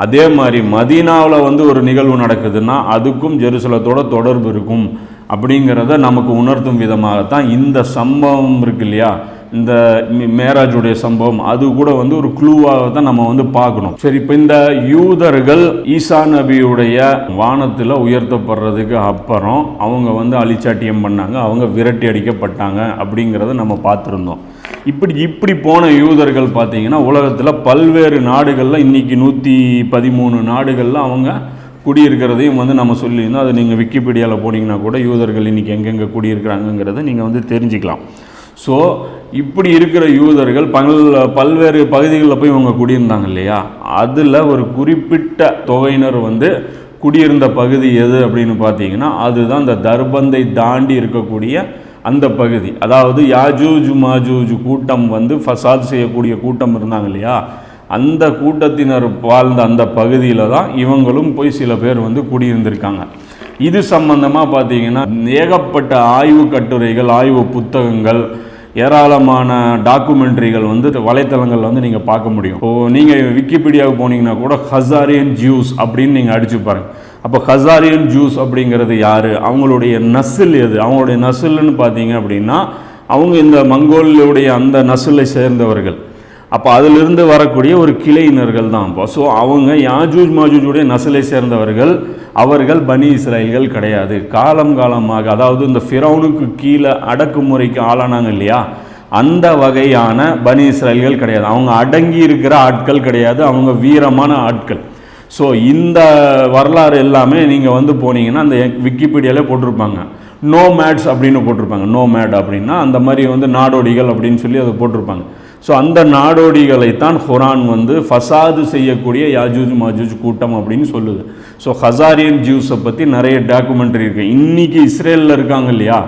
அதே மாதிரி மதீனாவில் வந்து ஒரு நிகழ்வு நடக்குதுன்னா அதுக்கும் ஜெருசலத்தோட தொடர்பு இருக்கும் அப்படிங்கிறத நமக்கு உணர்த்தும் விதமாகத்தான் இந்த சம்பவம் இருக்கு இல்லையா, இந்த மேராஜுடைய சம்பவம், அது கூட வந்து ஒரு க்ளூவாக தான் நம்ம வந்து பார்க்கணும். சரி, இப்போ இந்த யூதர்கள் ஈசா நபியுடைய வானத்தில் உயர்த்தப்படுறதுக்கு அப்புறம் அவங்க வந்து அழிச்சாட்டியம் பண்ணாங்க, அவங்க விரட்டி அடிக்கப்பட்டாங்க அப்படிங்கிறத நம்ம பார்த்துருந்தோம். இப்படி போன யூதர்கள் பார்த்தீங்கன்னா உலகத்தில் பல்வேறு நாடுகளில் இன்னைக்கு 113 நாடுகளில் அவங்க குடியிருக்கிறதையும் வந்து நம்ம சொல்லியிருந்தோம். அது நீங்கள் விக்கிபீடியாவில் போனீங்கன்னா கூட யூதர்கள் இன்றைக்கி எங்கெங்கே குடியிருக்கிறாங்கங்கிறத நீங்கள் வந்து தெரிஞ்சுக்கலாம். ஸோ இப்படி இருக்கிற யூதர்கள் பல்வேறு பகுதிகளில் போய் இவங்க குடியிருந்தாங்க இல்லையா, அதில் ஒரு குறிப்பிட்ட தொகையினர் வந்து குடியிருந்த பகுதி எது அப்படின்னு பார்த்தீங்கன்னா அதுதான் இந்த தர்பந்தை தாண்டி இருக்கக்கூடிய அந்த பகுதி. அதாவது யாஜூஜ் மாஜூஜ் கூட்டம் வந்து ஃபசாத் செய்யக்கூடிய கூட்டம் இருந்தாங்க இல்லையா, அந்த கூட்டத்தினர் வாழ்ந்த அந்த பகுதியில் தான் இவங்களும் போய் சில பேர் வந்து குடியிருந்திருக்காங்க. இது சம்பந்தமாக பார்த்தீங்கன்னா ஏகப்பட்ட ஆய்வு கட்டுரைகள், ஆய்வு புத்தகங்கள், ஏராளமான டாக்குமெண்ட்ரிகள் வந்து வலைத்தளங்களில் வந்து நீங்கள் பார்க்க முடியும். இப்போது நீங்கள் விக்கிபீடியாவுக்கு போனீங்கன்னா கூட ஹசாரியன் ஜூஸ் அப்படின்னு நீங்கள் அடிச்சு பாருங்கள். அப்போ ஹசாரியன் ஜூஸ் அப்படிங்கிறது யார், அவங்களுடைய நசில் எது, அவங்களுடைய நசில்னு பார்த்தீங்க அப்படின்னா அவங்க இந்த மங்கோலியுடைய அந்த நசிலை சேர்ந்தவர்கள். அப்போ அதிலிருந்து வரக்கூடிய ஒரு கிளையினர்கள் தான். அப்போ ஸோ அவங்க யாஜூஜ் மாஜூஜுடைய நசிலை சேர்ந்தவர்கள், அவர்கள் பனி இஸ்ராயல்கள் கிடையாது. காலமாக அதாவது இந்த ஃபிரௌனுக்கு கீழே அடக்குமுறைக்கு ஆளானாங்க இல்லையா, அந்த வகையான பனி இஸ்ராயல்கள் கிடையாது. அவங்க அடங்கி இருக்கிற ஆட்கள் கிடையாது, அவங்க வீரமான ஆட்கள். ஸோ இந்த வரலாறு எல்லாமே நீங்கள் வந்து போனீங்கன்னா அந்த விக்கிபீடியாவிலே போட்டிருப்பாங்க. நோமேட்ஸ் அப்படின்னு போட்டிருப்பாங்க. நோமேட் அப்படின்னா அந்த மாதிரி வந்து நாடோடிகள் அப்படின்னு சொல்லி அதை போட்டிருப்பாங்க. ஸோ அந்த நாடோடிகளைத்தான் குரான் வந்து ஃபசாது செய்யக்கூடிய யாஜூஜ் மாஜூஜ் கூட்டம் அப்படின்னு சொல்லுது. ஸோ ஹசாரியன் ஜூஸை பற்றி நிறைய டாக்குமெண்ட்ரி இருக்குது. இன்றைக்கி இஸ்ரேலில் இருக்காங்க இல்லையா,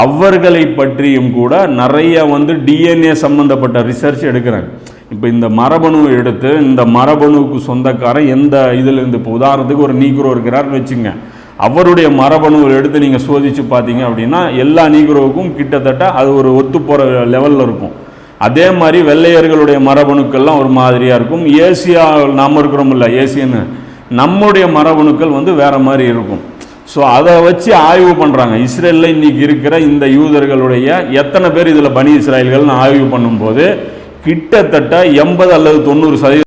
அவர்களை பற்றியும் கூட நிறைய வந்து டிஎன்ஏ சம்மந்தப்பட்ட ரிசர்ச் எடுக்கிறாங்க. இப்போ இந்த மரபணு எடுத்து இந்த மரபணுவுக்கு சொந்தக்காரன் எந்த இதில் இருந்து, இப்போ உதாரணத்துக்கு ஒரு நீக்ரோ இருக்கிறார்னு வச்சுங்க, அவருடைய மரபணுவை எடுத்து நீங்கள் சோதித்து பார்த்தீங்க அப்படின்னா எல்லா நீக்ரோவுக்கும் கிட்டத்தட்ட அது ஒரு ஒத்து போகிற லெவலில் இருக்கும். அதே மாதிரி வெள்ளையர்களுடைய மரபணுக்கள்லாம் ஒரு மாதிரியாக இருக்கும். ஏசியா நாம் இருக்கிறோம் இல்லை, ஏசியன்னு நம்முடைய மரபணுக்கள் வந்து வேறு மாதிரி இருக்கும். ஸோ அதை வச்சு ஆய்வு பண்ணுறாங்க. இஸ்ரேலில் இன்றைக்கி இருக்கிற இந்த யூதர்களுடைய எத்தனை பேர் இதில் பனி இஸ்ராயல்கள்னு ஆய்வு பண்ணும்போது கிட்டத்தட்ட 80 அல்லது 90%